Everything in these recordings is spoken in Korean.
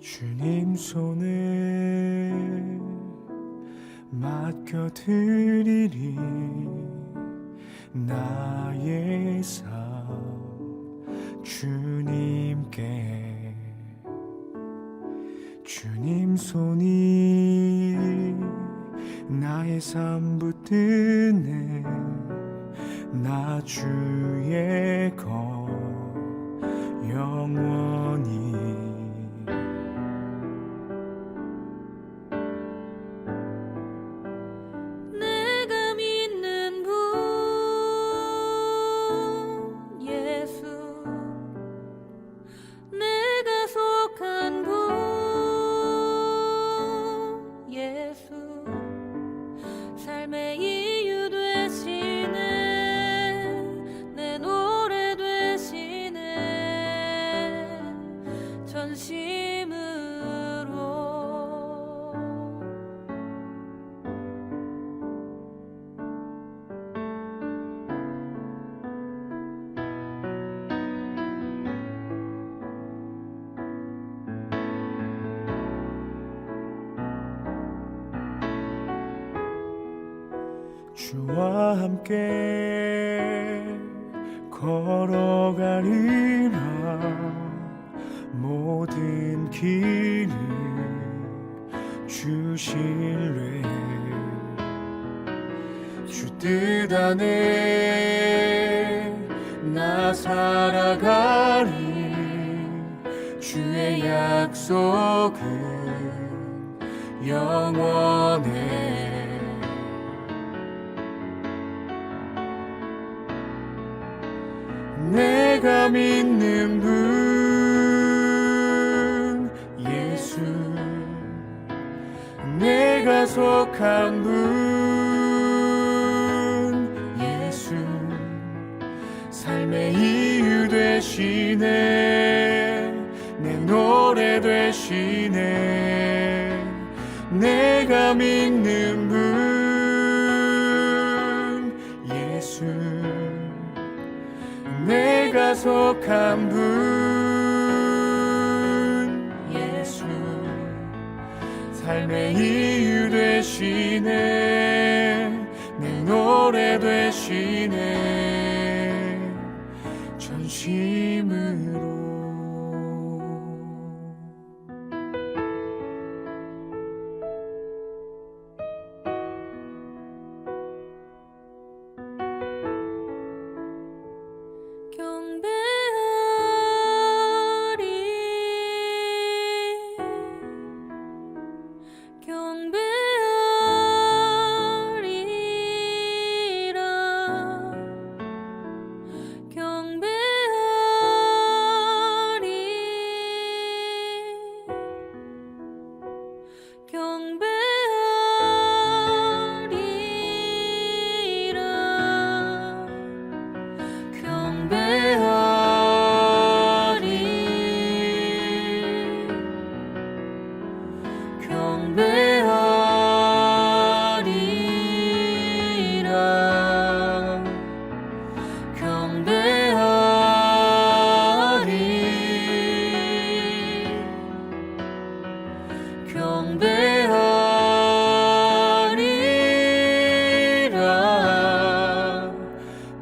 주님 손에 맡겨드리리. 나의 삶 주님께. 주님 손이 나의 삶 붙드네. 나 주의 것 영원히. 내가 믿는 분 예수, 내가 속한 분 예수, 삶의 이유 되시네. 내 노래 되시네. 전심으로. 주와 함께 걸어가리라. 모든 길을 주실래. 주 뜻 안에 나 살아가리. 주의 약속은 영원해. 내가 믿는 분 예수, 내가 속한 분 예수, 삶의 이유 되시네. 내 노래 되시네. 내가 믿는 분 예수, 내가 속한 분 예수, 삶의 이유 되시네. 내 노래 되시네. 전심으로.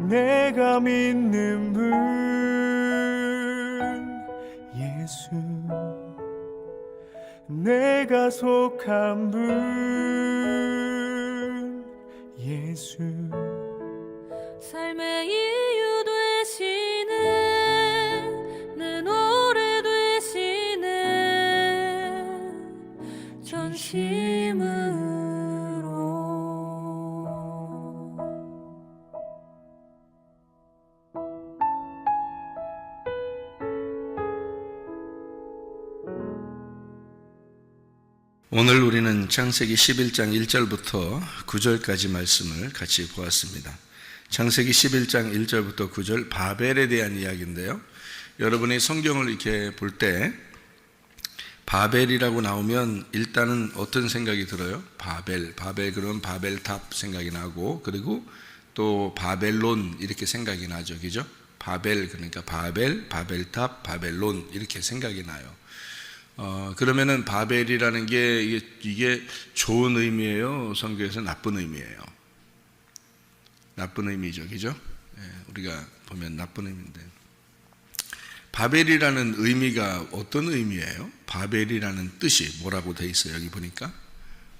내가 믿는 분 예수, 내가 속한 분 예수, 삶의 이유 되시네. 내 노래 되시네. 전심으로. 오늘 우리는 창세기 11장 1절부터 9절까지 말씀을 같이 보았습니다. 창세기 11장 1절부터 9절 바벨에 대한 이야기인데요. 여러분이 성경을 이렇게 볼 때 바벨이라고 나오면 일단은 어떤 생각이 들어요? 바벨 그러면 바벨탑 생각이 나고, 그리고 또 바벨론 이렇게 생각이 나죠, 그죠? 바벨 그러니까 바벨, 바벨탑, 바벨론 이렇게 생각이 나요. 그러면은 바벨이라는 게 이게 좋은 의미예요? 성경에서 나쁜 의미예요? 나쁜 의미죠, 그죠? 우리가 보면 나쁜 의미인데, 바벨이라는 의미가 어떤 의미예요? 바벨이라는 뜻이 뭐라고 돼 있어요? 여기 보니까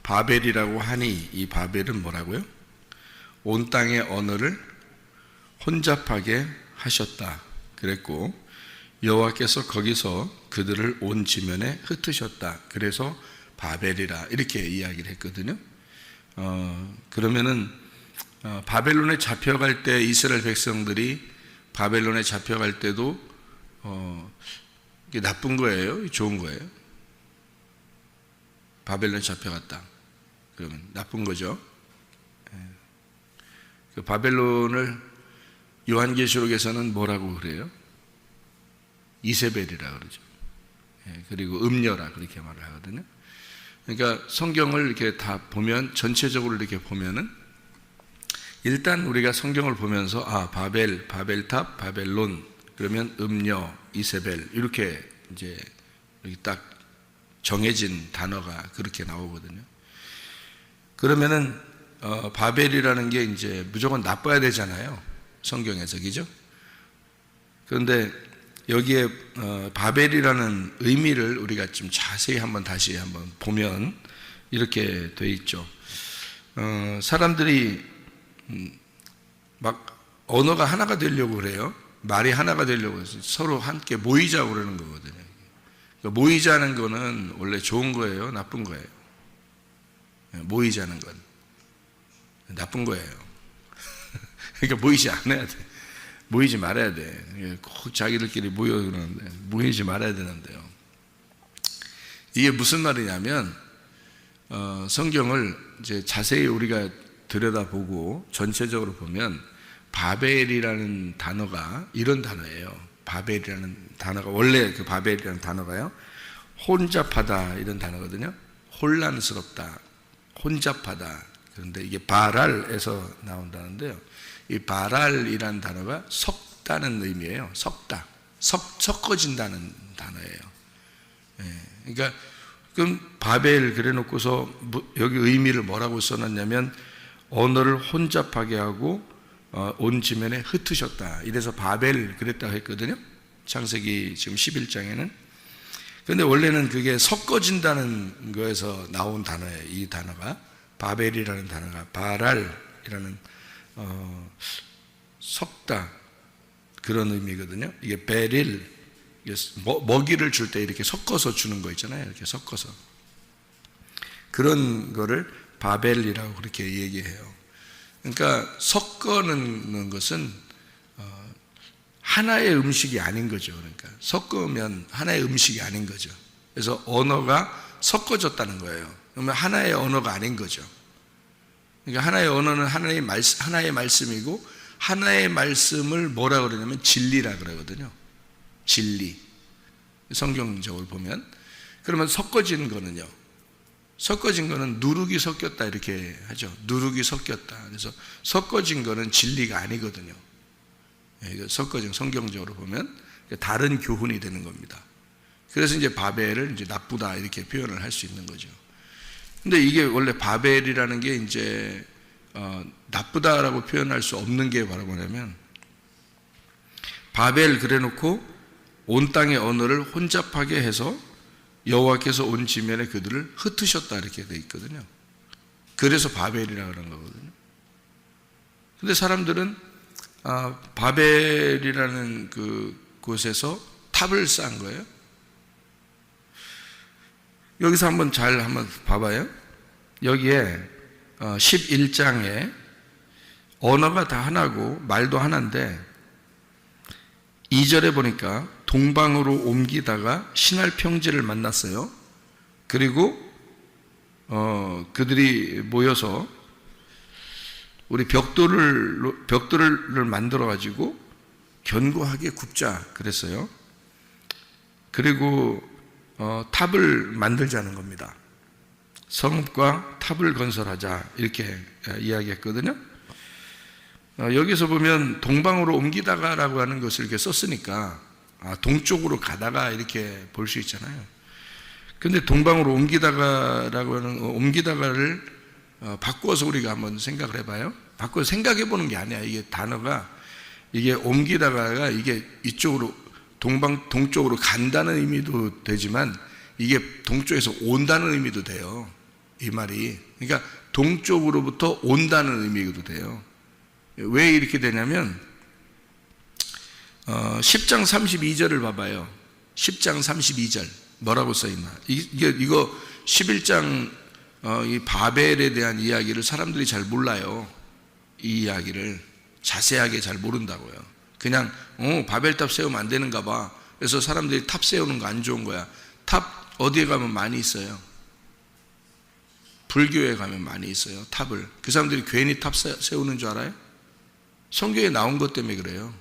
바벨이라고 하니, 이 바벨은 뭐라고요? 온 땅의 언어를 혼잡하게 하셨다 그랬고, 여호와께서 거기서 그들을 온 지면에 흩으셨다. 그래서 바벨이라 이렇게 이야기를 했거든요. 그러면은 바벨론에 잡혀갈 때 이스라엘 백성들이 바벨론에 잡혀갈 때도 이게 나쁜 거예요? 좋은 거예요? 바벨론에 잡혀갔다. 그러면 나쁜 거죠. 그 바벨론을 요한계시록에서는 뭐라고 그래요? 이세벨이라 그러죠. 그리고 음녀라 그렇게 말을 하거든요. 그러니까 성경을 이렇게 다 보면, 전체적으로 이렇게 보면은 일단 우리가 성경을 보면서 바벨, 바벨탑, 바벨론, 그러면 음녀, 이세벨 이렇게 이제 여기 딱 정해진 단어가 그렇게 나오거든요. 그러면은 바벨이라는 게 이제 무조건 나빠야 되잖아요, 성경에서, 그죠? 그런데 여기에 바벨이라는 의미를 우리가 좀 자세히 다시 한번 보면 이렇게 돼 있죠. 사람들이 막 언어가 하나가 되려고 그래요. 말이 하나가 되려고 해서 서로 함께 모이자고 그러는 거거든요. 그러니까 모이자는 거는 원래 좋은 거예요, 나쁜 거예요? 모이자는 건 나쁜 거예요. 그러니까 모이지 않아야 돼. 모이지 말아야 돼. 꼭 자기들끼리 모여 그러는데 모이지 말아야 되는데요. 이게 무슨 말이냐면 성경을 이제 자세히 우리가 들여다보고 전체적으로 보면 바벨이라는 단어가 이런 단어예요. 바벨이라는 단어가 원래 그 바벨이라는 단어가요, 혼잡하다 이런 단어거든요. 혼란스럽다, 혼잡하다. 그런데 이게 바랄에서 나온다는데요. 이 바랄이라는 단어가 섞다는 의미예요. 섞어진다는 단어예요. 그러니까 그럼 바벨 그래놓고서 여기 의미를 뭐라고 써놨냐면 언어를 혼잡하게 하고 온 지면에 흩으셨다. 이래서 바벨 그랬다고 했거든요. 창세기 지금 11장에는. 그런데 원래는 그게 섞어진다는 거에서 나온 단어예요. 이 단어가 바벨이라는 단어가 바랄이라는 섞다 그런 의미거든요. 이게 베릴, 먹이를 줄 때 이렇게 섞어서 주는 거 있잖아요. 이렇게 섞어서 그런 거를 바벨이라고 그렇게 얘기해요. 그러니까 섞어놓는 것은 하나의 음식이 아닌 거죠. 그러니까 섞으면 하나의 음식이 아닌 거죠. 그래서 언어가 섞어졌다는 거예요. 그러면 하나의 언어가 아닌 거죠. 그러니까 하나의 언어는 하나의 말씀이고, 하나의 말씀을 뭐라 그러냐면 진리라 그러거든요. 진리. 성경적으로 보면. 그러면 섞어진 거는요, 섞어진 거는 누룩이 섞였다 이렇게 하죠. 누룩이 섞였다. 그래서 섞어진 거는 진리가 아니거든요. 섞어진, 성경적으로 보면 다른 교훈이 되는 겁니다. 그래서 이제 바벨을 이제 나쁘다 이렇게 표현을 할 수 있는 거죠. 근데 이게 원래 바벨이라는 게 이제 나쁘다라고 표현할 수 없는 게 바로 뭐냐면, 바벨 그래놓고 온 땅의 언어를 혼잡하게 해서 여호와께서 온 지면에 그들을 흩으셨다 이렇게 돼 있거든요. 그래서 바벨이라고 그런 거거든요. 근데 사람들은 바벨이라는 그 곳에서 탑을 쌓은 거예요. 여기서 한번 봐봐요. 여기에 11장에 언어가 다 하나고 말도 하나인데 2절에 보니까 동방으로 옮기다가 신할 평지를 만났어요. 그리고 그들이 모여서 우리 벽돌을 만들어 가지고 견고하게 굽자 그랬어요. 그리고 탑을 만들자는 겁니다. 성읍과 탑을 건설하자 이렇게 이야기했거든요. 여기서 보면 동방으로 옮기다가라고 하는 것을 이렇게 썼으니까 동쪽으로 가다가 이렇게 볼 수 있잖아요. 근데 동방으로 옮기다가라고 하는 옮기다가를 바꾸어서 우리가 한번 생각을 해봐요. 바꾸어서 생각해 보는 게 아니야. 이게 단어가 이게 옮기다가가 이게 이쪽으로 동쪽으로 간다는 의미도 되지만 이게 동쪽에서 온다는 의미도 돼요. 이 말이. 그러니까 동쪽으로부터 온다는 의미도 돼요. 왜 이렇게 되냐면 10장 32절을 봐봐요. 10장 32절 뭐라고 써있나. 이거 11장 이 바벨에 대한 이야기를 사람들이 잘 몰라요. 이 이야기를 자세하게 잘 모른다고요. 그냥 바벨탑 세우면 안 되는가 봐. 그래서 사람들이 탑 세우는 거 안 좋은 거야. 탑 어디에 가면 많이 있어요. 불교에 가면 많이 있어요. 탑을. 그 사람들이 괜히 탑 세우는 줄 알아요? 성경에 나온 것 때문에 그래요.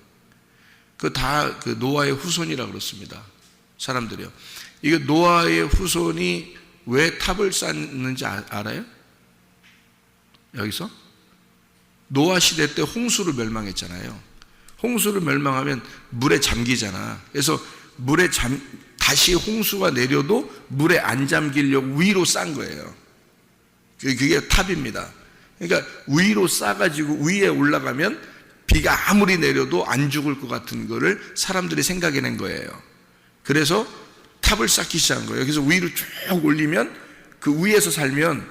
그 다 그 노아의 후손이라 그렇습니다. 사람들이요. 이거 노아의 후손이 왜 탑을 쌓는지 알아요? 여기서? 노아 시대 때 홍수로 멸망했잖아요. 홍수로 멸망하면 물에 잠기잖아. 그래서 다시 홍수가 내려도 물에 안 잠기려고 위로 쌓은 거예요. 그게 탑입니다. 그러니까 위로 쌓아가지고 위에 올라가면 비가 아무리 내려도 안 죽을 것 같은 거를 사람들이 생각해낸 거예요. 그래서 탑을 쌓기 시작한 거예요. 그래서 위로 쭉 올리면 그 위에서 살면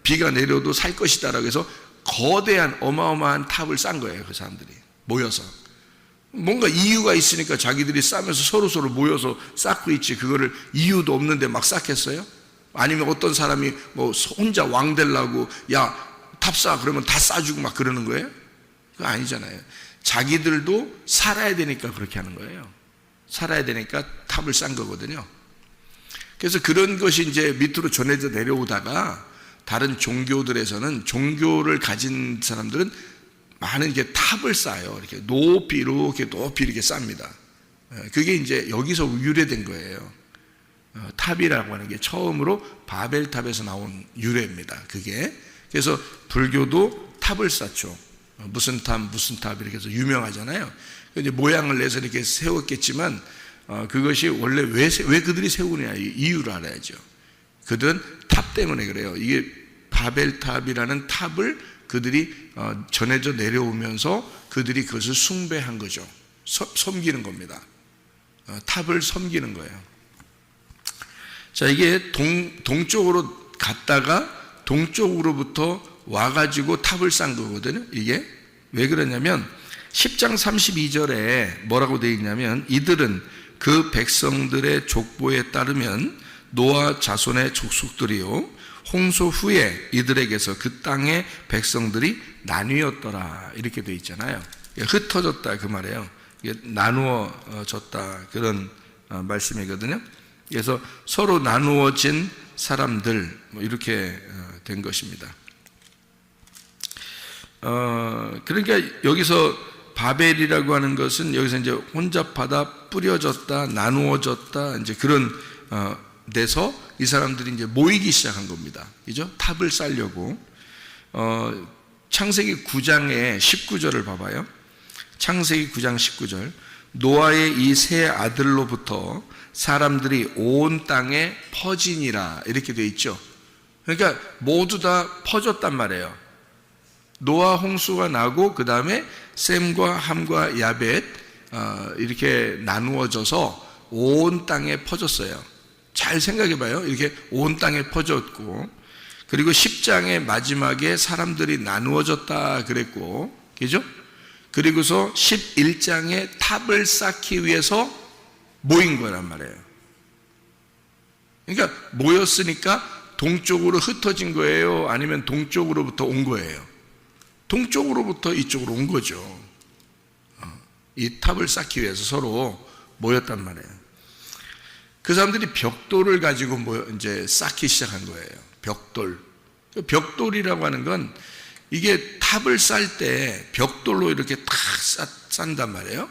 비가 내려도 살 것이다라고 해서 거대한 어마어마한 탑을 쌓은 거예요. 그 사람들이 모여서. 뭔가 이유가 있으니까 자기들이 쌓으면서 서로 모여서 쌓고 있지. 그거를 이유도 없는데 막 쌓겠어요? 아니면 어떤 사람이 뭐 혼자 왕 되려고 야 탑 쌓아 그러면 다 쌓아주고 막 그러는 거예요? 그거 아니잖아요. 자기들도 살아야 되니까 그렇게 하는 거예요. 살아야 되니까 탑을 쌓은 거거든요. 그래서 그런 것이 이제 밑으로 전해져 내려오다가 다른 종교들에서는 종교를 가진 사람들은 많은 이렇게 탑을 쌓아요. 이렇게 높이 이렇게 쌓습니다. 그게 이제 여기서 유래된 거예요. 탑이라고 하는 게 처음으로 바벨탑에서 나온 유래입니다. 그게. 그래서 불교도 탑을 쌓죠. 무슨 탑 이렇게 해서 유명하잖아요. 이제 모양을 내서 이렇게 세웠겠지만 그것이 원래 왜 그들이 세우느냐 이유를 알아야죠. 그들은 탑 때문에 그래요. 이게 바벨탑이라는 탑을 그들이 전해져 내려오면서 그들이 그것을 숭배한 거죠. 섬기는 겁니다. 탑을 섬기는 거예요. 자, 이게 동쪽으로 갔다가 동쪽으로부터 와가지고 탑을 쌓은 거거든요. 이게 왜 그러냐면 10장 32절에 뭐라고 되어 있냐면 이들은 그 백성들의 족보에 따르면 노아 자손의 족속들이요 홍수 후에 이들에게서 그 땅의 백성들이 나뉘었더라 이렇게 되어 있잖아요. 흩어졌다 그 말이에요. 이게 나누어졌다 그런 말씀이거든요. 그래서 서로 나누어진 사람들 뭐 이렇게 된 것입니다. 그러니까 여기서 바벨이라고 하는 것은 여기서 이제 혼잡하다, 뿌려졌다, 나누어졌다 이제 그런 데서 이 사람들이 이제 모이기 시작한 겁니다. 그죠? 탑을 쌓으려고. 창세기 9장의 19절을 봐봐요. 창세기 9장 19절. 노아의 이 세 아들로부터 사람들이 온 땅에 퍼지니라 이렇게 되어 있죠. 그러니까 모두 다 퍼졌단 말이에요. 노아 홍수가 나고 그 다음에 셈과 함과 야벳 이렇게 나누어져서 온 땅에 퍼졌어요. 잘 생각해 봐요. 이렇게 온 땅에 퍼졌고 그리고 10장의 마지막에 사람들이 나누어졌다 그랬고 그죠? 그리고서 11장에 탑을 쌓기 위해서 모인 거란 말이에요. 그러니까 모였으니까 동쪽으로 흩어진 거예요? 아니면 동쪽으로부터 온 거예요? 동쪽으로부터 이쪽으로 온 거죠. 이 탑을 쌓기 위해서 서로 모였단 말이에요. 그 사람들이 벽돌을 가지고 이제 쌓기 시작한 거예요. 벽돌. 벽돌이라고 하는 건 이게 탑을 쌓을 때 벽돌로 이렇게 탁 쌓는단 말이에요.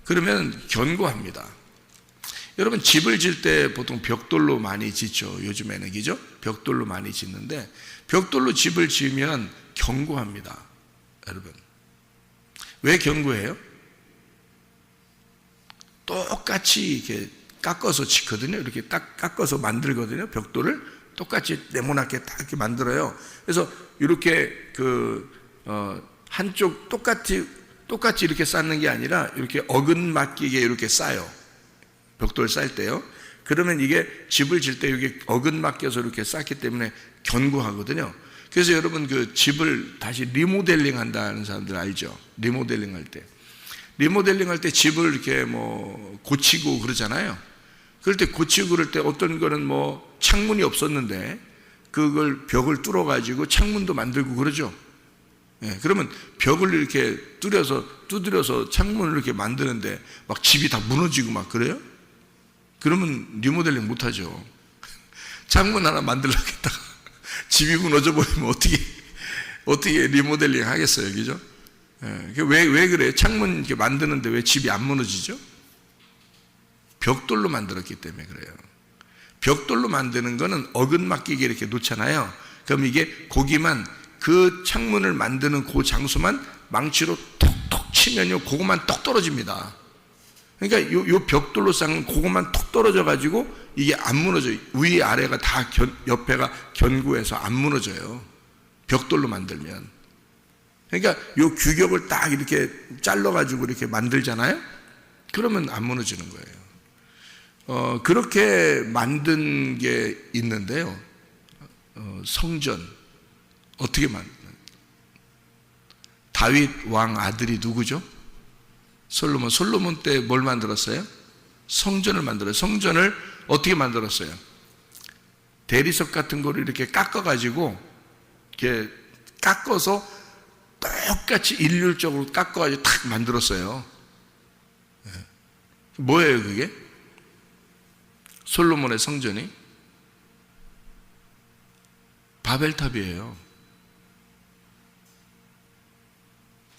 그러면 견고합니다. 여러분 집을 질 때 보통 벽돌로 많이 짓죠. 요즘에는 그죠? 벽돌로 많이 짓는데 벽돌로 집을 지으면 견고합니다. 여러분 왜 견고해요? 똑같이 이렇게 깎아서 치거든요. 이렇게 딱 깎아서 만들거든요. 벽돌을 똑같이 네모나게 딱 이렇게 만들어요. 그래서 이렇게 한쪽 똑같이 이렇게 쌓는 게 아니라 이렇게 어긋맞기게 이렇게 쌓아요. 벽돌 쌓을 때요. 그러면 이게 집을 질 때 이게 어긋맞겨서 이렇게 쌓기 때문에 견고하거든요. 그래서 여러분 그 집을 다시 리모델링 한다는 사람들 알죠? 리모델링 할 때 집을 이렇게 뭐 고치고 그러잖아요. 그럴 때 고치고 그럴 때 어떤 거는 뭐 창문이 없었는데 그걸 벽을 뚫어 가지고 창문도 만들고 그러죠. 예, 그러면 벽을 이렇게 두드려서 창문을 이렇게 만드는데 막 집이 다 무너지고 막 그래요? 그러면 리모델링 못 하죠. 창문 하나 만들려고 했다가 집이 무너져 버리면 어떻게 리모델링 하겠어요, 그죠? 예, 왜 그래요? 창문 이렇게 만드는데 왜 집이 안 무너지죠? 벽돌로 만들었기 때문에 그래요. 벽돌로 만드는 거는 어긋맞기게 이렇게 놓잖아요. 그럼 이게 거기만 그 창문을 만드는 그 장소만 망치로 톡톡 치면요, 그것만 똑 떨어집니다. 그러니까 요 벽돌로 쌓은 그것만 톡 떨어져 가지고 이게 안 무너져요. 위 아래가 다 옆에가 견고해서 안 무너져요. 벽돌로 만들면. 그러니까 요 규격을 딱 이렇게 잘라 가지고 이렇게 만들잖아요. 그러면 안 무너지는 거예요. 그렇게 만든 게 있는데요. 성전 어떻게 다윗 왕 아들이 누구죠? 솔로몬 때 뭘 만들었어요? 성전을 만들어요. 성전을 어떻게 만들었어요? 대리석 같은 거를 이렇게 깎아가지고 이렇게 깎아서 똑같이 일률적으로 깎아가지고 탁 만들었어요. 뭐예요 그게? 솔로몬의 성전이 바벨탑이에요.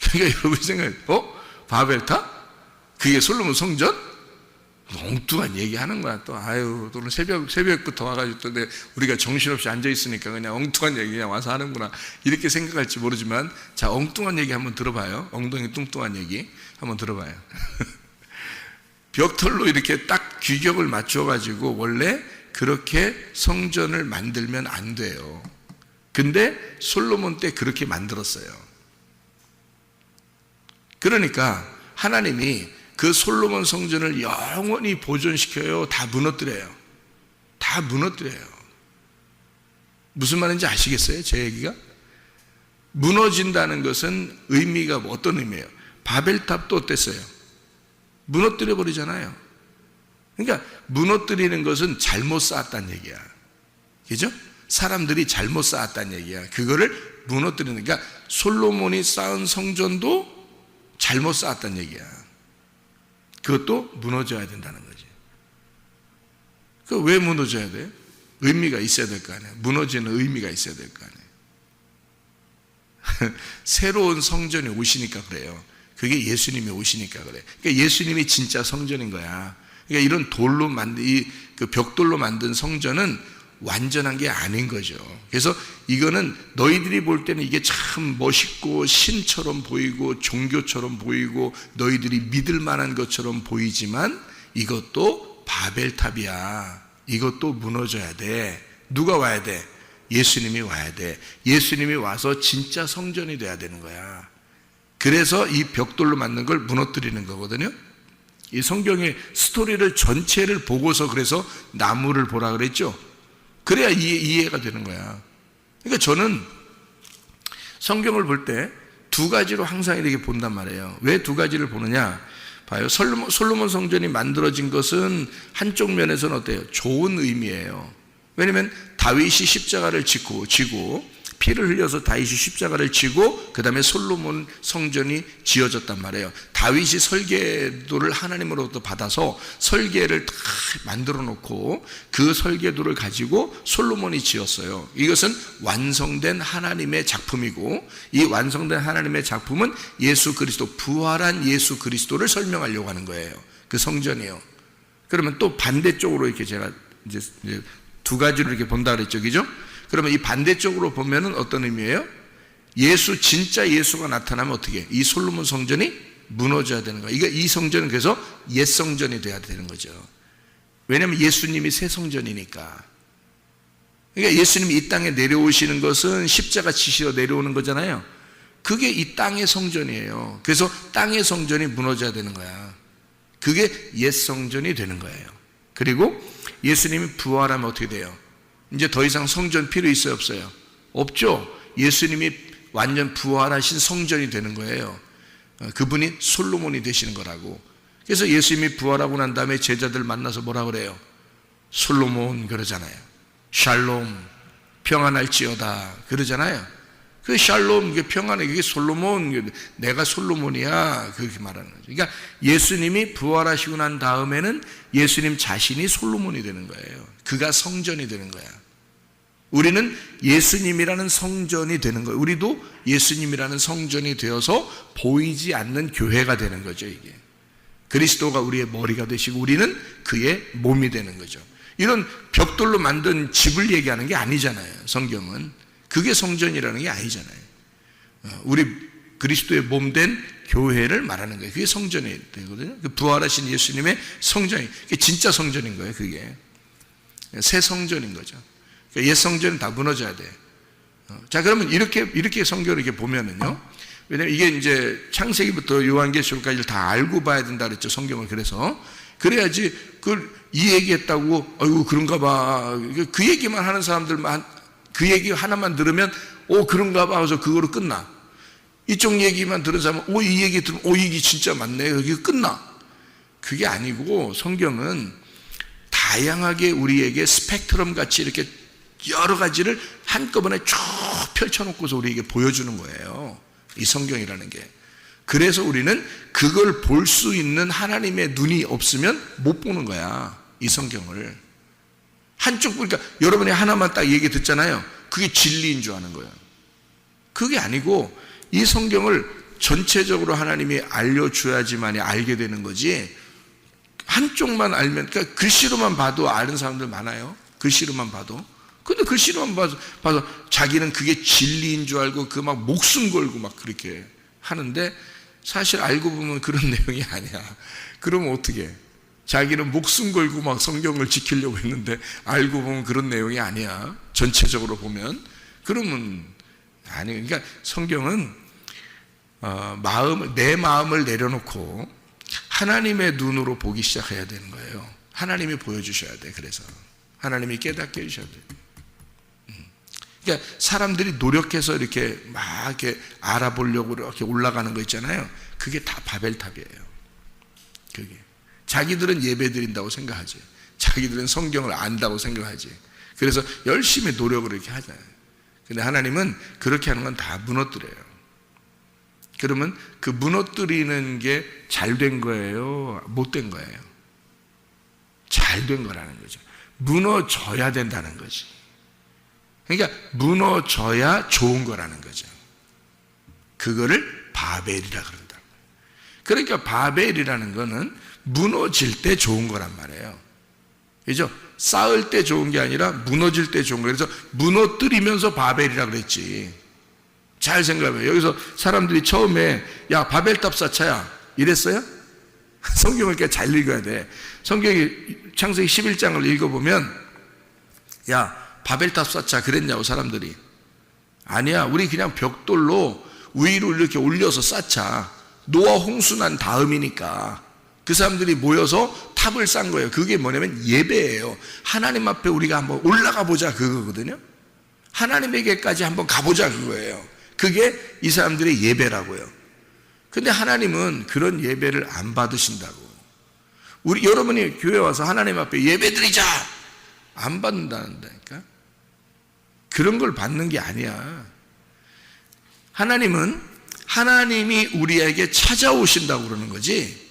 그러니까 여러분이 생각해요. 바벨탑? 그게 솔로몬 성전? 엉뚱한 얘기하는 거야 또. 아유, 오늘 새벽부터 와가지고 또 우리가 정신없이 앉아 있으니까 그냥 엉뚱한 얘기 그냥 와서 하는구나 이렇게 생각할지 모르지만, 자, 엉뚱한 얘기 한번 들어봐요. 엉덩이 뚱뚱한 얘기 한번 들어봐요. 벽돌로 이렇게 딱 규격을 맞춰가지고 원래 그렇게 성전을 만들면 안 돼요. 근데 솔로몬 때 그렇게 만들었어요. 그러니까 하나님이 그 솔로몬 성전을 영원히 보존시켜요? 다 무너뜨려요? 다 무너뜨려요. 무슨 말인지 아시겠어요? 제 얘기가? 무너진다는 것은 의미가 어떤 의미예요? 바벨탑도 어땠어요? 무너뜨려 버리잖아요. 그러니까 무너뜨리는 것은 잘못 쌓았다는 얘기야. 그죠? 사람들이 잘못 쌓았다는 얘기야. 그거를 무너뜨리는, 그러니까 솔로몬이 쌓은 성전도 잘못 쌓았다는 얘기야. 그것도 무너져야 된다는 거지. 그 왜 무너져야 돼요? 의미가 있어야 될 거 아니에요. 무너지는 의미가 있어야 될 거 아니에요. 새로운 성전이 오시니까 그래요. 그게 예수님이 오시니까 그래. 그러니까 예수님이 진짜 성전인 거야. 그러니까 이런 돌로 만든 그 벽돌로 만든 성전은 완전한 게 아닌 거죠. 그래서 이거는 너희들이 볼 때는 이게 참 멋있고 신처럼 보이고 종교처럼 보이고 너희들이 믿을 만한 것처럼 보이지만 이것도 바벨탑이야. 이것도 무너져야 돼. 누가 와야 돼? 예수님이 와야 돼. 예수님이 와서 진짜 성전이 돼야 되는 거야. 그래서 이 벽돌로 만든 걸 무너뜨리는 거거든요. 이 성경의 스토리를 전체를 보고서 그래서 나무를 보라 그랬죠. 그래야 이해가 되는 거야. 그러니까 저는 성경을 볼 때 두 가지로 항상 이렇게 본단 말이에요. 왜 두 가지를 보느냐? 봐요. 솔로몬 성전이 만들어진 것은 한쪽 면에서는 어때요? 좋은 의미예요. 왜냐하면 다윗이 십자가를 지고 피를 흘려서 다윗이 십자가를 지고 그 다음에 솔로몬 성전이 지어졌단 말이에요. 다윗이 설계도를 하나님으로부터 받아서 설계를 다 만들어 놓고 그 설계도를 가지고 솔로몬이 지었어요. 이것은 완성된 하나님의 작품이고, 이 완성된 하나님의 작품은 예수 그리스도, 부활한 예수 그리스도를 설명하려고 하는 거예요. 그 성전이요. 그러면 또 반대쪽으로 이렇게 제가 이제 두 가지로 이렇게 본다 그랬죠, 그죠? 그러면 이 반대쪽으로 보면은 어떤 의미예요? 진짜 예수가 나타나면 어떻게? 이 솔로몬 성전이 무너져야 되는 거예요. 이 성전은 그래서 옛 성전이 돼야 되는 거죠. 왜냐하면 예수님이 새 성전이니까. 그러니까 예수님이 이 땅에 내려오시는 것은 십자가 지시러 내려오는 거잖아요. 그게 이 땅의 성전이에요. 그래서 땅의 성전이 무너져야 되는 거야. 그게 옛 성전이 되는 거예요. 그리고 예수님이 부활하면 어떻게 돼요? 이제 더 이상 성전 필요 있어요, 없어요? 없죠. 예수님이 완전 부활하신 성전이 되는 거예요. 그분이 솔로몬이 되시는 거라고. 그래서 예수님이 부활하고 난 다음에 제자들 만나서 뭐라 그래요? 솔로몬 그러잖아요. 샬롬, 평안할지어다 그러잖아요. 그 샬롬, 그게 평안해, 그게 솔로몬, 내가 솔로몬이야, 그렇게 말하는 거죠. 그러니까 예수님이 부활하시고 난 다음에는 예수님 자신이 솔로몬이 되는 거예요. 그가 성전이 되는 거야. 우리는 예수님이라는 성전이 되는 거예요. 우리도 예수님이라는 성전이 되어서 보이지 않는 교회가 되는 거죠, 이게. 그리스도가 우리의 머리가 되시고 우리는 그의 몸이 되는 거죠. 이런 벽돌로 만든 집을 얘기하는 게 아니잖아요, 성경은. 그게 성전이라는 게 아니잖아요. 우리 그리스도의 몸 된 교회를 말하는 거예요. 그게 성전이 되거든요. 그 부활하신 예수님의 성전이, 그게 진짜 성전인 거예요, 그게. 새 성전인 거죠. 옛 성전은 다 무너져야 돼. 자, 그러면 이렇게 성경을 이렇게 보면은요. 왜냐면 이게 이제 창세기부터 요한계시록까지 다 알고 봐야 된다 그랬죠, 성경을. 그래야지 이 얘기했다고, 아이고, 그런가 봐. 그 얘기만 하는 사람들만, 그 얘기 하나만 들으면, 그런가 봐. 그래서 그거로 끝나. 이쪽 얘기만 들은 사람은, 이 얘기 들으면, 이 얘기 진짜 맞네. 그게 끝나. 그게 아니고, 성경은 다양하게 우리에게 스펙트럼 같이 이렇게 여러 가지를 한꺼번에 쭉 펼쳐놓고서 우리에게 보여주는 거예요. 이 성경이라는 게. 그래서 우리는 그걸 볼 수 있는 하나님의 눈이 없으면 못 보는 거야, 이 성경을. 한쪽 보니까 여러분이 하나만 딱 얘기 듣잖아요. 그게 진리인 줄 아는 거예요. 그게 아니고 이 성경을 전체적으로 하나님이 알려줘야지만이 알게 되는 거지, 한쪽만 알면, 그러니까 글씨로만 봐도 아는 사람들 많아요. 글씨로만 봐도. 근데 글씨로만 봐서 자기는 그게 진리인 줄 알고 그 막 목숨 걸고 막 그렇게 하는데, 사실 알고 보면 그런 내용이 아니야. 그러면 어떻게 해? 자기는 목숨 걸고 막 성경을 지키려고 했는데 알고 보면 그런 내용이 아니야. 전체적으로 보면. 그러면 아니. 그러니까 성경은 내 마음을 내려놓고 하나님의 눈으로 보기 시작해야 되는 거예요. 하나님이 보여주셔야 돼. 그래서 하나님이 깨닫게 해주셔야 돼. 그러니까 사람들이 노력해서 이렇게 막 이렇게 알아보려고 이렇게 올라가는 거 있잖아요. 그게 다 바벨탑이에요. 그게. 자기들은 예배 드린다고 생각하지. 자기들은 성경을 안다고 생각하지. 그래서 열심히 노력을 이렇게 하잖아요. 근데 하나님은 그렇게 하는 건 다 무너뜨려요. 그러면 그 무너뜨리는 게 잘 된 거예요? 못 된 거예요? 잘 된 거라는 거죠. 무너져야 된다는 거지. 그러니까 무너져야 좋은 거라는 거죠. 그거를 바벨이라 그런다. 그러니까 바벨이라는 거는 무너질 때 좋은 거란 말이에요. 그죠? 쌓을 때 좋은 게 아니라 무너질 때 좋은 거예요. 그래서 무너뜨리면서 바벨이라 그랬지. 잘 생각해요. 여기서 사람들이 처음에 야, 바벨탑 쌓자야 이랬어요? 성경을 이렇게 잘 읽어야 돼. 성경이 창세기 11장을 읽어보면 야, 바벨탑 쌓자 그랬냐고 사람들이. 아니야, 우리 그냥 벽돌로 위로 이렇게 올려서 쌓자. 노아 홍수 난 다음이니까. 그 사람들이 모여서 탑을 쌓은 거예요. 그게 뭐냐면 예배예요. 하나님 앞에 우리가 한번 올라가 보자 그거거든요. 하나님에게까지 한번 가보자 그거예요. 그게 이 사람들의 예배라고요. 근데 하나님은 그런 예배를 안 받으신다고. 여러분이 교회 와서 하나님 앞에 예배 드리자 안 받는다니까. 그런 걸 받는 게 아니야. 하나님은 하나님이 우리에게 찾아오신다고 그러는 거지,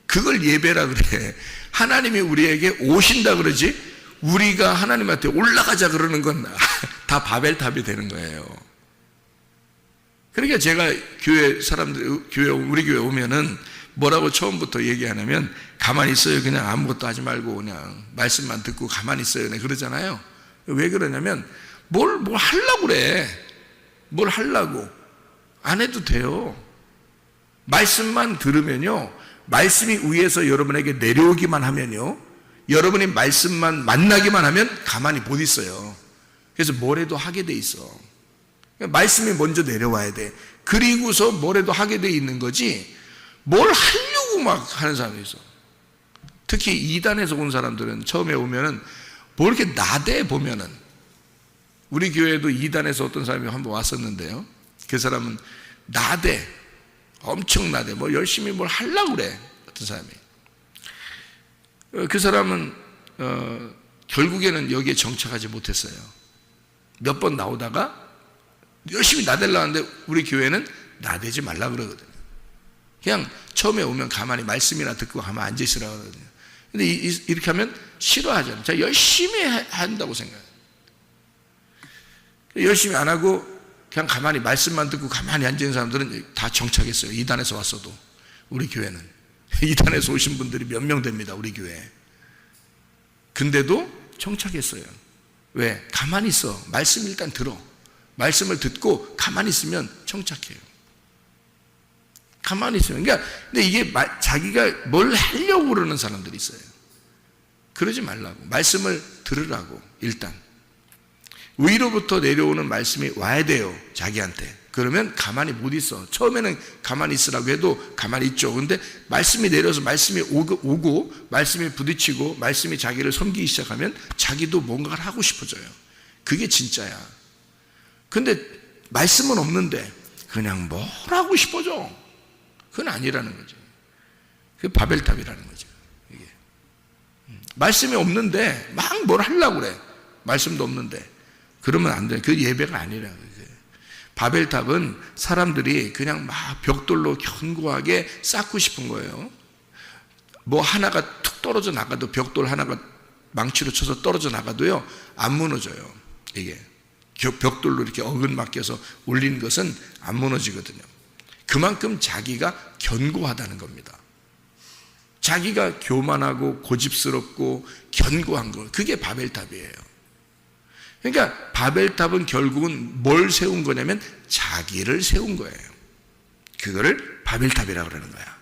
그걸 예배라 그래. 하나님이 우리에게 오신다 그러지, 우리가 하나님한테 올라가자 그러는 건 다 바벨탑이 되는 거예요. 그러니까 제가 교회 사람들, 우리 교회 오면은 뭐라고 처음부터 얘기하냐면, 가만히 있어요. 그냥 아무것도 하지 말고 그냥 말씀만 듣고 가만히 있어요. 네, 그러잖아요. 왜 그러냐면, 뭘 하려고 그래. 뭘 하려고. 안 해도 돼요. 말씀만 들으면요, 말씀이 위에서 여러분에게 내려오기만 하면요, 여러분이 말씀만 만나기만 하면 가만히 못 있어요. 그래서 뭐래도 하게 돼 있어. 말씀이 먼저 내려와야 돼. 그리고서 뭐래도 하게 돼 있는 거지, 뭘 하려고 막 하는 사람이 있어. 특히 이단에서 온 사람들은 처음에 오면은 뭐 이렇게 나대 보면은, 우리 교회에도 이단에서 어떤 사람이 한번 왔었는데요. 그 사람은 나대, 엄청 나대, 뭐 열심히 뭘 하려고 그래. 어떤 사람이. 그 사람은 결국에는 여기에 정착하지 못했어요. 몇 번 나오다가 열심히 나대려고 하는데 우리 교회는 나대지 말라 그러거든요. 그냥 처음에 오면 가만히 말씀이나 듣고 가만히 앉아있으라고 그러거든요. 근데 이렇게 하면 싫어하잖아요. 자, 열심히 한다고 생각해요. 열심히 안 하고 그냥 가만히 말씀만 듣고 가만히 앉아있는 사람들은 다 정착했어요. 이단에서 왔어도. 우리 교회는 이단에서 오신 분들이 몇 명 됩니다. 우리 교회에. 근데도 정착했어요. 왜? 가만히 있어. 말씀 일단 들어. 말씀을 듣고 가만히 있으면 정착해요. 가만히 있으면. 그러니까 근데 이게 자기가 뭘 하려고 그러는 사람들이 있어요. 그러지 말라고. 말씀을 들으라고. 일단 위로부터 내려오는 말씀이 와야 돼요. 자기한테. 그러면 가만히 못 있어. 처음에는 가만히 있으라고 해도 가만히 있죠. 근데 말씀이 내려서 말씀이 오고 말씀이 부딪히고 말씀이 자기를 섬기기 시작하면 자기도 뭔가를 하고 싶어져요. 그게 진짜야. 근데 말씀은 없는데 그냥 뭘 하고 싶어져. 그건 아니라는 거죠. 그게 바벨탑이라는 거죠. 이게. 말씀이 없는데 막 뭘 하려고 그래. 말씀도 없는데. 그러면 안 돼. 그 예배가 아니라는 거죠. 바벨탑은 사람들이 그냥 막 벽돌로 견고하게 쌓고 싶은 거예요. 뭐 하나가 툭 떨어져 나가도, 벽돌 하나가 망치로 쳐서 떨어져 나가도요, 안 무너져요. 이게 벽돌로 이렇게 어근 맡겨서 올린 것은 안 무너지거든요. 그만큼 자기가 견고하다는 겁니다. 자기가 교만하고 고집스럽고 견고한 거, 그게 바벨탑이에요. 그러니까 바벨탑은 결국은 뭘 세운 거냐면 자기를 세운 거예요. 그거를 바벨탑이라고 그러는 거야.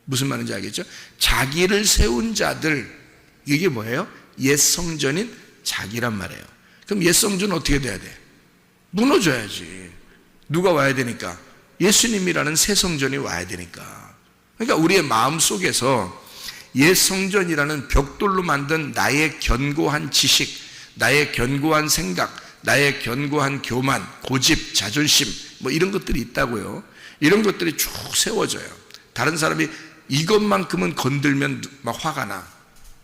무슨 말인지 알겠죠? 자기를 세운 자들, 이게 뭐예요? 옛 성전인 자기란 말이에요. 그럼 옛 성전은 어떻게 돼야 돼? 무너져야지. 누가 와야 되니까? 예수님이라는 새 성전이 와야 되니까. 그러니까 우리의 마음 속에서 옛 성전이라는 벽돌로 만든 나의 견고한 지식, 나의 견고한 생각, 나의 견고한 교만, 고집, 자존심, 뭐 이런 것들이 있다고요. 이런 것들이 쭉 세워져요. 다른 사람이 이것만큼은 건들면 막 화가 나.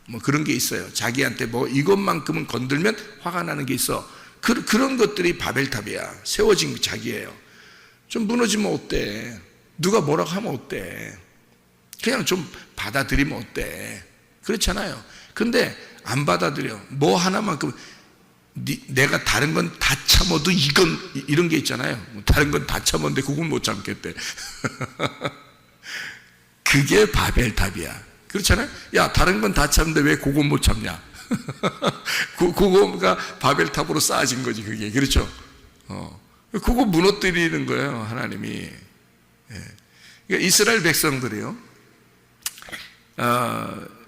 뭐 그런 게 있어요. 자기한테 뭐 이것만큼은 건들면 화가 나는 게 있어. 그런 것들이 바벨탑이야. 세워진 자기예요. 좀 무너지면 어때? 누가 뭐라고 하면 어때? 그냥 좀 받아들이면 어때? 그렇잖아요. 근데 안 받아들여. 뭐 하나만큼, 내가 다른 건 다 참아도 이런 게 있잖아요. 다른 건 다 참았는데 그건 못 참겠대. 그게 바벨탑이야. 그렇잖아요. 야, 다른 건 다 참는데 왜 그건 못 참냐? 그거가 바벨탑으로 쌓아진 거지, 그게. 그렇죠? 그거 무너뜨리는 거예요, 하나님이. 예. 그러니까 이스라엘 백성들이요,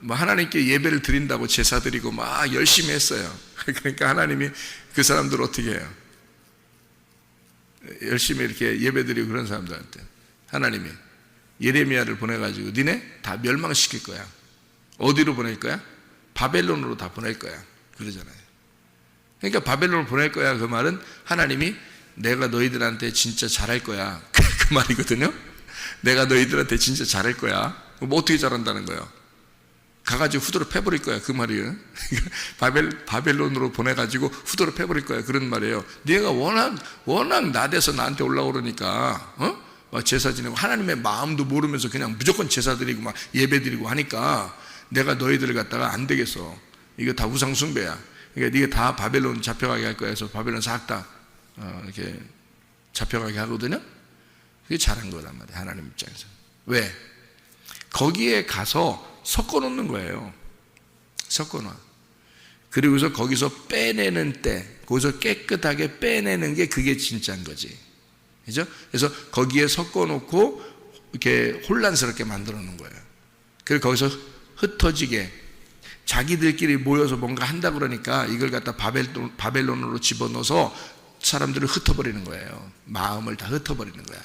뭐 하나님께 예배를 드린다고 제사 드리고 막 열심히 했어요. 그러니까 하나님이 그 사람들 어떻게 해요? 열심히 이렇게 예배 드리고 그런 사람들한테 하나님이 예레미야를 보내가지고 니네 다 멸망시킬 거야. 어디로 보낼 거야? 바벨론으로 다 보낼 거야. 그러잖아요. 그러니까 바벨론으로 보낼 거야. 그 말은 하나님이 내가 너희들한테 진짜 잘할 거야. 그 말이거든요. 내가 너희들한테 진짜 잘할 거야. 뭐 어떻게 잘한다는 거예요? 가가지고 후드로 패버릴 거야. 그 말이에요. 바벨론으로 보내가지고 후드로 패버릴 거야. 그런 말이에요. 네가 워낙 나대서 나한테 올라오니까 막 제사 지내고 하나님의 마음도 모르면서 그냥 무조건 제사 드리고 막 예배 드리고 하니까 내가 너희들을 갖다가 안 되겠어. 이거 다 우상 숭배야. 그러니까 네가 다 바벨론 잡혀가게 할 거야. 해서 바벨론 싹 다 이렇게 잡혀가게 하거든요. 그게 잘한 거란 말이에요. 하나님 입장에서. 왜? 거기에 가서 섞어놓는 거예요. 섞어놔. 그리고서 거기서 빼내는 때, 거기서 깨끗하게 빼내는 게 그게 진짜인 거지. 그죠? 그래서 거기에 섞어놓고 이렇게 혼란스럽게 만들어 놓은 거예요. 그리고 거기서 흩어지게 자기들끼리 모여서 뭔가 한다 그러니까 이걸 갖다 바벨론으로 집어넣어서 사람들을 흩어버리는 거예요. 마음을 다 흩어버리는 거야.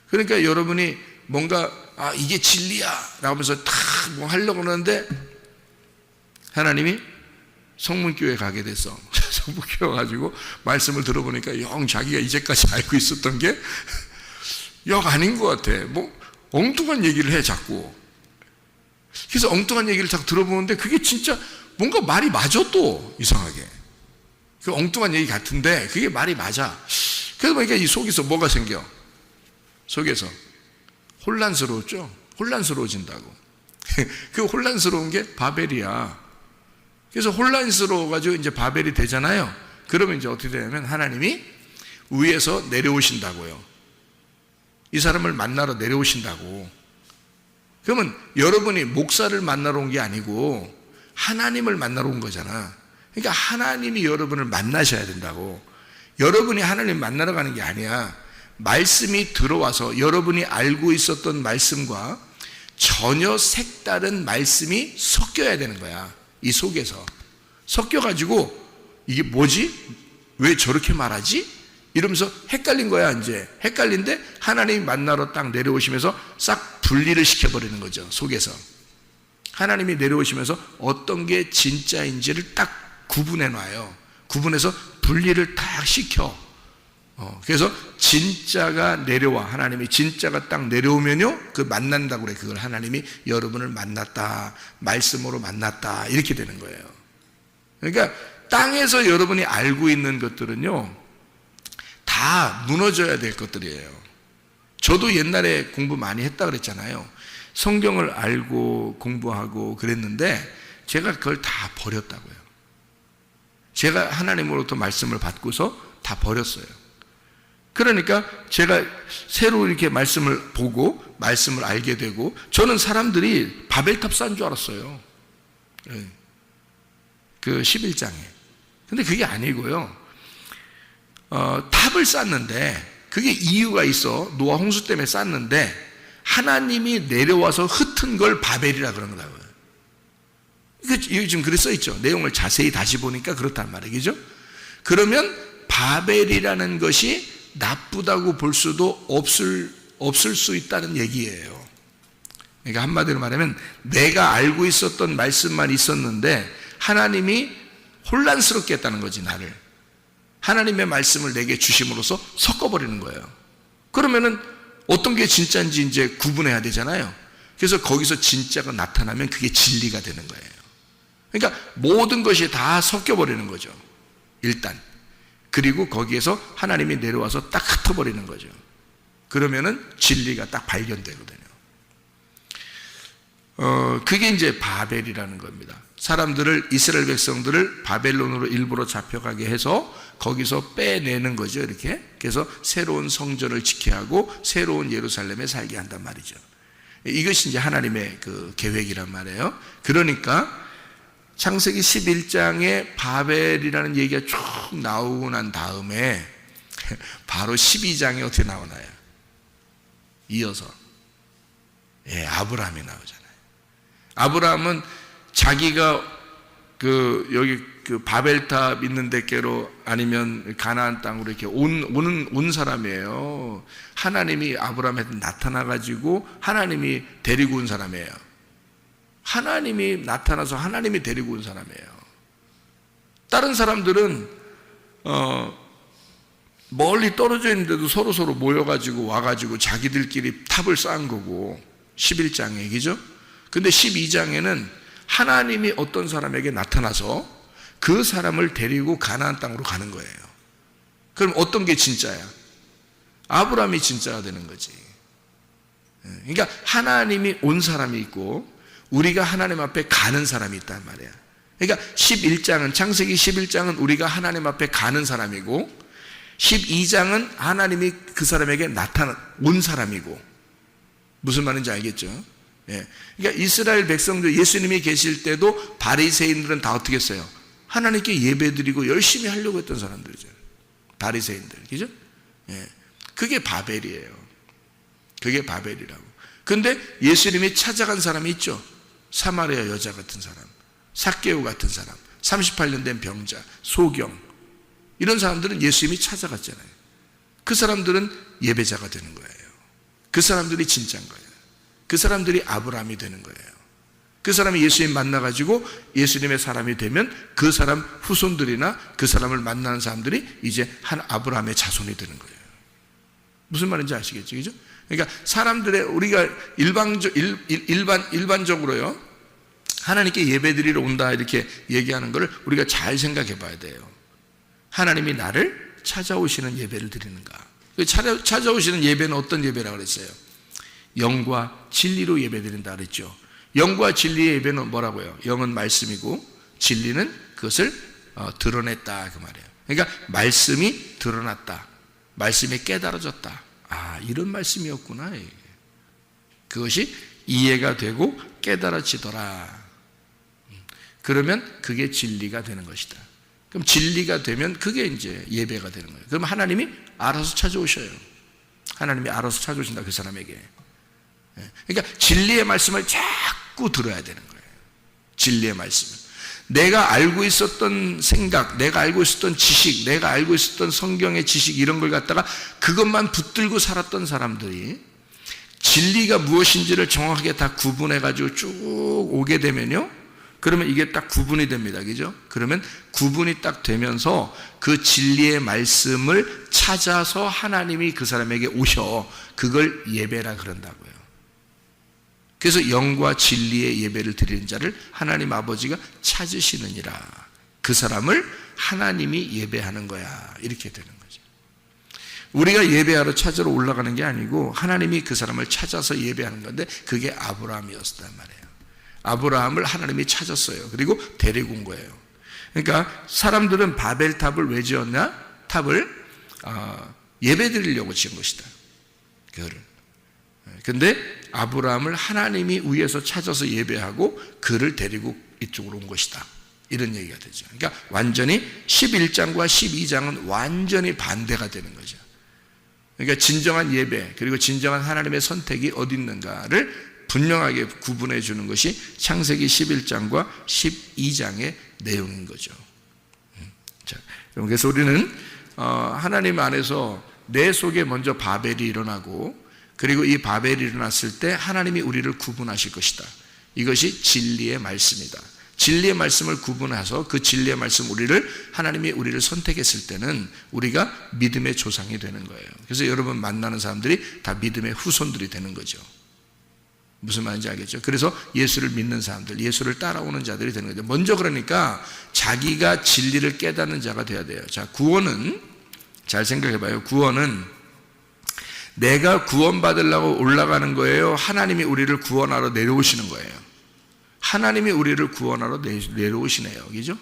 그러니까 여러분이 뭔가 이게 진리야 라고 하면서 다 뭐 하려고 하는데 하나님이 성문교회 가게 됐어. 성문교회 가지고 말씀을 들어보니까 영 자기가 이제까지 알고 있었던 게 영 아닌 것 같아. 뭐 엉뚱한 얘기를 해 자꾸. 그래서 엉뚱한 얘기를 자꾸 들어보는데 그게 진짜 뭔가 말이 맞아. 또 이상하게 그 엉뚱한 얘기 같은데 그게 말이 맞아. 그래서 보니까 이 속에서 뭐가 생겨? 속에서 혼란스러웠죠. 혼란스러워진다고. 그 혼란스러운 게 바벨이야. 그래서 혼란스러워가지고 이제 바벨이 되잖아요. 그러면 이제 어떻게 되냐면 하나님이 위에서 내려오신다고요. 이 사람을 만나러 내려오신다고. 그러면 여러분이 목사를 만나러 온 게 아니고 하나님을 만나러 온 거잖아. 그러니까 하나님이 여러분을 만나셔야 된다고. 여러분이 하나님 만나러 가는 게 아니야. 말씀이 들어와서 여러분이 알고 있었던 말씀과 전혀 색다른 말씀이 섞여야 되는 거야. 이 속에서 섞여가지고 이게 뭐지? 왜 저렇게 말하지? 이러면서 헷갈린 거야. 이제 헷갈린데 하나님이 만나러 딱 내려오시면서 싹 분리를 시켜버리는 거죠. 속에서 하나님이 내려오시면서 어떤 게 진짜인지를 딱 구분해 놔요. 구분해서 분리를 딱 시켜. 그래서 진짜가 내려와. 하나님이 진짜가 딱 내려오면요 그 만난다고 그래. 그걸 하나님이 여러분을 만났다, 말씀으로 만났다, 이렇게 되는 거예요. 그러니까 땅에서 여러분이 알고 있는 것들은요 다 무너져야 될 것들이에요. 저도 옛날에 공부 많이 했다 그랬잖아요. 성경을 알고 공부하고 그랬는데 제가 그걸 다 버렸다고요. 제가 하나님으로부터 말씀을 받고서 다 버렸어요. 그러니까 제가 새로 이렇게 말씀을 보고 말씀을 알게 되고, 저는 사람들이 바벨탑 쌓은 줄 알았어요. 그 11장에. 근데 그게 아니고요. 탑을 쌓는데 그게 이유가 있어. 노아 홍수 때문에 쌓는데 하나님이 내려와서 흩은 걸 바벨이라 그런 거라고요. 이거 지금 글에 써 있죠. 내용을 자세히 다시 보니까 그렇단 말이죠. 그러면 바벨이라는 것이 나쁘다고 볼 수도 없을 수 있다는 얘기예요. 그러니까 한마디로 말하면 내가 알고 있었던 말씀만 있었는데 하나님이 혼란스럽게 했다는 거지. 나를 하나님의 말씀을 내게 주심으로써 섞어버리는 거예요. 그러면은 어떤 게 진짜인지 이제 구분해야 되잖아요. 그래서 거기서 진짜가 나타나면 그게 진리가 되는 거예요. 그러니까 모든 것이 다 섞여버리는 거죠. 일단. 그리고 거기에서 하나님이 내려와서 딱 흩어버리는 거죠. 그러면은 진리가 딱 발견되거든요. 그게 이제 바벨이라는 겁니다. 사람들을, 이스라엘 백성들을 바벨론으로 일부러 잡혀가게 해서 거기서 빼내는 거죠. 이렇게. 그래서 새로운 성전을 지켜야 하고 새로운 예루살렘에 살게 한단 말이죠. 이것이 이제 하나님의 그 계획이란 말이에요. 그러니까 창세기 11장에 바벨이라는 얘기가 쭉 나오고 난 다음에 바로 12장에 어떻게 나오나요? 이어서 아브라함이 나오잖아요. 아브라함은 자기가 여기 바벨탑 있는 데께로 아니면 가나안 땅으로 이렇게 온 사람이에요. 하나님이 아브라함한테 나타나가지고 하나님이 데리고 온 사람이에요. 하나님이 나타나서 하나님이 데리고 온 사람이에요. 다른 사람들은 멀리 떨어져 있는데도 서로 모여가지고 와가지고 자기들끼리 탑을 쌓은 거고 11장 얘기죠. 근데 12장에는 하나님이 어떤 사람에게 나타나서 그 사람을 데리고 가나안 땅으로 가는 거예요. 그럼 어떤 게 진짜야? 아브라함이 진짜가 되는 거지. 그러니까 하나님이 온 사람이 있고 우리가 하나님 앞에 가는 사람이 있단 말이야. 그러니까 11장은, 창세기 11장은 우리가 하나님 앞에 가는 사람이고 12장은 하나님이 그 사람에게 온 사람이고. 무슨 말인지 알겠죠? 그러니까 이스라엘 백성들, 예수님이 계실 때도 바리새인들은 다 어떻게 했어요? 하나님께 예배드리고 열심히 하려고 했던 사람들이죠. 바리새인들, 그죠? 그게 바벨이에요. 그게 바벨이라고. 근데 예수님이 찾아간 사람이 있죠. 사마리아 여자 같은 사람. 삭개오 같은 사람, 38년 된 병자, 소경, 이런 사람들은 예수님이 찾아갔잖아요. 그 사람들은 예배자가 되는 거예요. 그 사람들이 진짜인 거예요. 그 사람들이 아브라함이 되는 거예요. 그 사람이 예수님 만나가지고 예수님의 사람이 되면 그 사람 후손들이나 그 사람을 만나는 사람들이 이제 한 아브라함의 자손이 되는 거예요. 무슨 말인지 아시겠죠? 그죠? 그러니까 사람들의, 우리가 일반적으로요, 하나님께 예배드리러 온다 이렇게 얘기하는 걸 우리가 잘 생각해 봐야 돼요. 하나님이 나를 찾아오시는 예배를 드리는가? 찾아오시는 예배는 어떤 예배라고 그랬어요? 영과 진리로 예배드린다 그랬죠. 영과 진리의 예배는 뭐라고요? 영은 말씀이고 진리는 그것을 드러냈다, 그 말이에요. 그러니까 말씀이 드러났다, 말씀이 깨달아졌다. 아, 이런 말씀이었구나. 그것이 이해가 되고 깨달아지더라. 그러면 그게 진리가 되는 것이다. 그럼 진리가 되면 그게 이제 예배가 되는 거예요. 그럼 하나님이 알아서 찾아오셔요. 하나님이 알아서 찾아오신다, 그 사람에게. 그러니까 진리의 말씀을 자꾸 들어야 되는 거예요. 진리의 말씀을. 내가 알고 있었던 생각, 내가 알고 있었던 지식, 내가 알고 있었던 성경의 지식, 이런 걸 갖다가 그것만 붙들고 살았던 사람들이 진리가 무엇인지를 정확하게 다 구분해가지고 쭉 오게 되면요, 그러면 이게 딱 구분이 됩니다. 그죠? 그러면 구분이 딱 되면서 그 진리의 말씀을 찾아서 하나님이 그 사람에게 오셔. 그걸 예배라 그런다고요. 그래서 영과 진리의 예배를 드리는 자를 하나님 아버지가 찾으시느니라. 그 사람을 하나님이 예배하는 거야. 이렇게 되는 거죠. 우리가 예배하러 찾으러 올라가는 게 아니고 하나님이 그 사람을 찾아서 예배하는 건데, 그게 아브라함이었단 말이에요. 아브라함을 하나님이 찾았어요. 그리고 데리고 온 거예요. 그러니까 사람들은 바벨탑을 왜 지었냐? 탑을 예배 드리려고 지은 것이다, 그거를. 근데 아브라함을 하나님이 위에서 찾아서 예배하고 그를 데리고 이쪽으로 온 것이다, 이런 얘기가 되죠. 그러니까 완전히 11장과 12장은 완전히 반대가 되는 거죠. 그러니까 진정한 예배, 그리고 진정한 하나님의 선택이 어디 있는가를 분명하게 구분해 주는 것이 창세기 11장과 12장의 내용인 거죠. 자, 그래서 우리는 하나님 안에서 내 속에 먼저 바벨이 일어나고, 그리고 이 바벨이 일어났을 때 하나님이 우리를 구분하실 것이다. 이것이 진리의 말씀이다. 진리의 말씀을 구분해서 그 진리의 말씀, 하나님이 우리를 선택했을 때는 우리가 믿음의 조상이 되는 거예요. 그래서 여러분 만나는 사람들이 다 믿음의 후손들이 되는 거죠. 무슨 말인지 알겠죠? 그래서 예수를 믿는 사람들, 예수를 따라오는 자들이 되는 거죠. 먼저 그러니까 자기가 진리를 깨닫는 자가 돼야 돼요. 자, 구원은, 잘 생각해봐요. 구원은 내가 구원받으려고 올라가는 거예요? 하나님이 우리를 구원하러 내려오시는 거예요? 하나님이 우리를 구원하러 내려오시네요. 그죠?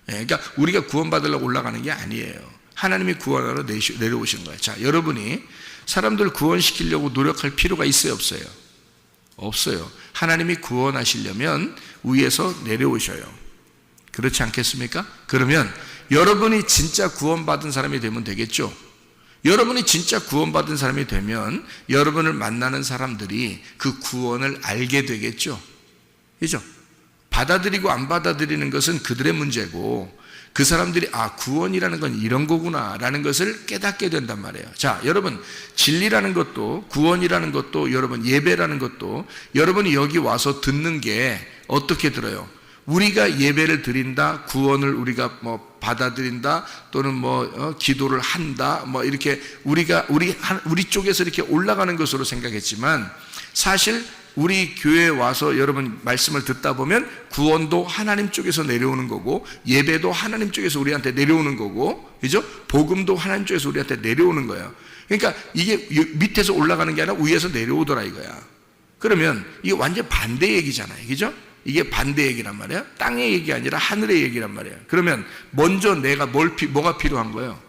그러니까 우리가 구원받으려고 올라가는 게 아니에요. 하나님이 구원하러 내려오시는 거예요. 자, 여러분이 사람들 구원시키려고 노력할 필요가 있어요, 없어요? 없어요. 하나님이 구원하시려면 위에서 내려오셔요. 그렇지 않겠습니까? 그러면 여러분이 진짜 구원받은 사람이 되면 되겠죠? 여러분이 진짜 구원받은 사람이 되면 여러분을 만나는 사람들이 그 구원을 알게 되겠죠? 그죠? 받아들이고 안 받아들이는 것은 그들의 문제고, 그 사람들이 구원이라는 건 이런 거구나 라는 것을 깨닫게 된단 말이에요. 자, 여러분, 진리라는 것도, 구원이라는 것도, 여러분 예배라는 것도, 여러분이 여기 와서 듣는 게 어떻게 들어요? 우리가 예배를 드린다, 구원을 우리가 받아들인다, 또는 기도를 한다, 이렇게 우리 쪽에서 이렇게 올라가는 것으로 생각했지만, 사실 우리 교회에 와서 여러분 말씀을 듣다 보면 구원도 하나님 쪽에서 내려오는 거고, 예배도 하나님 쪽에서 우리한테 내려오는 거고, 그죠? 복음도 하나님 쪽에서 우리한테 내려오는 거예요. 그러니까 이게 밑에서 올라가는 게 아니라 위에서 내려오더라 이거야. 그러면 이게 완전 반대 얘기잖아요, 그죠? 이게 반대 얘기란 말이에요. 땅의 얘기 아니라 하늘의 얘기란 말이에요. 그러면 먼저 내가 뭐가 필요한 거예요?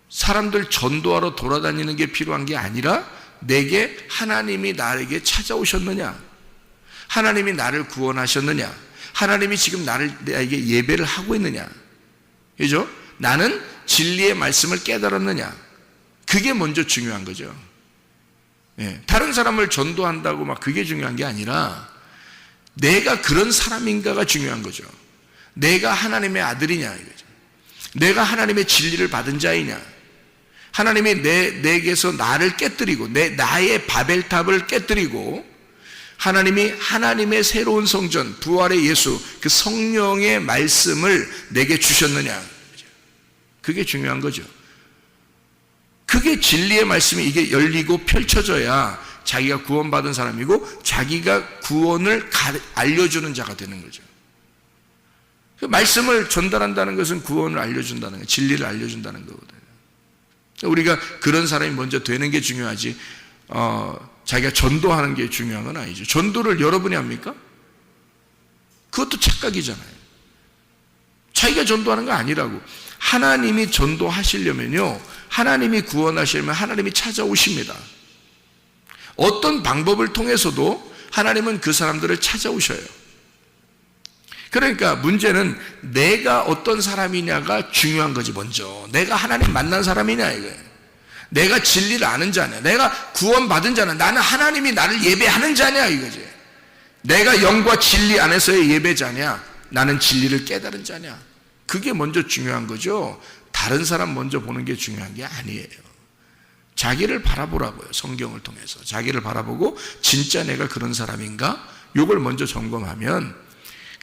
사람들 전도하러 돌아다니는 게 필요한 게 아니라, 내게 하나님이 나에게 찾아오셨느냐? 하나님이 나를 구원하셨느냐? 하나님이 지금 나에게 예배를 하고 있느냐? 그죠? 나는 진리의 말씀을 깨달았느냐? 그게 먼저 중요한 거죠. 다른 사람을 전도한다고 그게 중요한 게 아니라, 내가 그런 사람인가가 중요한 거죠. 내가 하나님의 아들이냐 이거죠. 내가 하나님의 진리를 받은 자이냐. 하나님이 내게서 나를 깨뜨리고 나의 바벨탑을 깨뜨리고 하나님이 하나님의 새로운 성전, 부활의 예수, 그 성령의 말씀을 내게 주셨느냐. 그게 중요한 거죠. 그게 진리의 말씀이 이게 열리고 펼쳐져야 자기가 구원받은 사람이고 자기가 구원을 알려주는 자가 되는 거죠. 그 말씀을 전달한다는 것은 구원을 알려준다는 거예요. 진리를 알려준다는 거거든요. 우리가 그런 사람이 먼저 되는 게 중요하지 자기가 전도하는 게 중요한 건 아니죠. 전도를 여러분이 합니까? 그것도 착각이잖아요. 자기가 전도하는 거 아니라고. 하나님이 전도하시려면요, 하나님이 구원하시려면 하나님이 찾아오십니다. 어떤 방법을 통해서도 하나님은 그 사람들을 찾아오셔요. 그러니까 문제는 내가 어떤 사람이냐가 중요한 거지. 먼저 내가 하나님 만난 사람이냐 이거예요. 내가 진리를 아는 자냐, 내가 구원받은 자냐, 나는 하나님이 나를 예배하는 자냐 이거지. 내가 영과 진리 안에서의 예배자냐, 나는 진리를 깨달은 자냐. 그게 먼저 중요한 거죠. 다른 사람 먼저 보는 게 중요한 게 아니에요. 자기를 바라보라고요. 성경을 통해서 자기를 바라보고 진짜 내가 그런 사람인가, 이걸 먼저 점검하면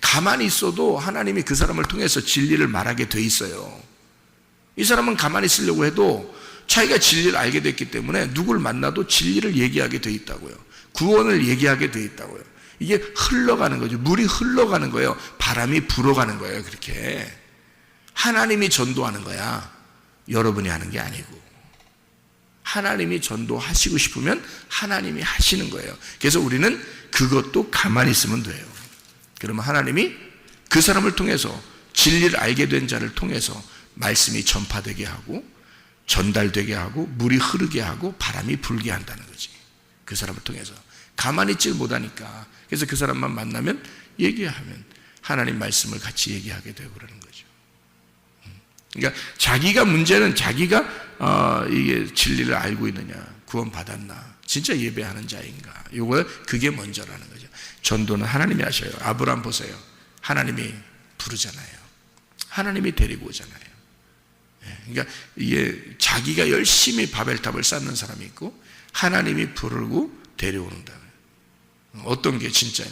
가만히 있어도 하나님이 그 사람을 통해서 진리를 말하게 돼 있어요. 이 사람은 가만히 있으려고 해도 자기가 진리를 알게 됐기 때문에 누굴 만나도 진리를 얘기하게 돼 있다고요. 구원을 얘기하게 돼 있다고요. 이게 흘러가는 거죠. 물이 흘러가는 거예요. 바람이 불어가는 거예요. 그렇게 하나님이 전도하는 거야. 여러분이 하는 게 아니고. 하나님이 전도하시고 싶으면 하나님이 하시는 거예요. 그래서 우리는 그것도 가만히 있으면 돼요. 그러면 하나님이 그 사람을 통해서 진리를 알게 된 자를 통해서 말씀이 전파되게 하고 전달되게 하고 물이 흐르게 하고 바람이 불게 한다는 거지. 그 사람을 통해서. 가만히 있지 못하니까. 그래서 그 사람만 만나면 얘기하면 하나님 말씀을 같이 얘기하게 되고 그러는 거죠. 그러니까 자기가 문제는 자기가 이게 진리를 알고 있느냐, 구원받았나, 진짜 예배하는 자인가, 그게 먼저라는 거죠. 전도는 하나님이 하셔요. 아브라함 보세요. 하나님이 부르잖아요. 하나님이 데리고 오잖아요. 그러니까 이게 자기가 열심히 바벨탑을 쌓는 사람이 있고 하나님이 부르고 데려오는다. 어떤 게 진짜냐?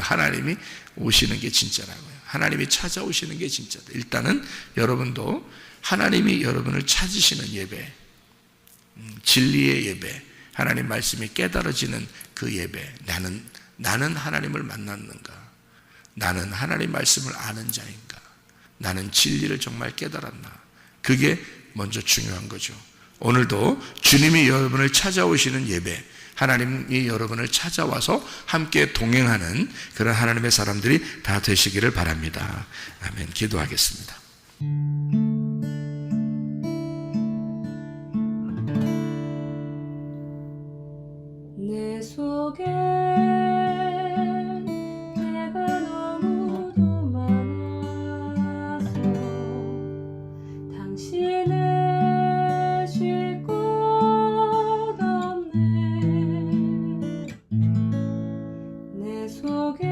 하나님이 오시는 게 진짜라고요. 하나님이 찾아오시는 게 진짜다. 일단은 여러분도 하나님이 여러분을 찾으시는 예배, 진리의 예배, 하나님 말씀이 깨달아지는 그 예배, 나는 하나님을 만났는가? 나는 하나님 말씀을 아는 자인가? 나는 진리를 정말 깨달았나? 그게 먼저 중요한 거죠. 오늘도 주님이 여러분을 찾아오시는 예배, 하나님이 여러분을 찾아와서 함께 동행하는 그런 하나님의 사람들이 다 되시기를 바랍니다. 아멘. 기도하겠습니다. 내 속에 내가 너무도 많아서 당신을 쉴 곳 없네. 내 속에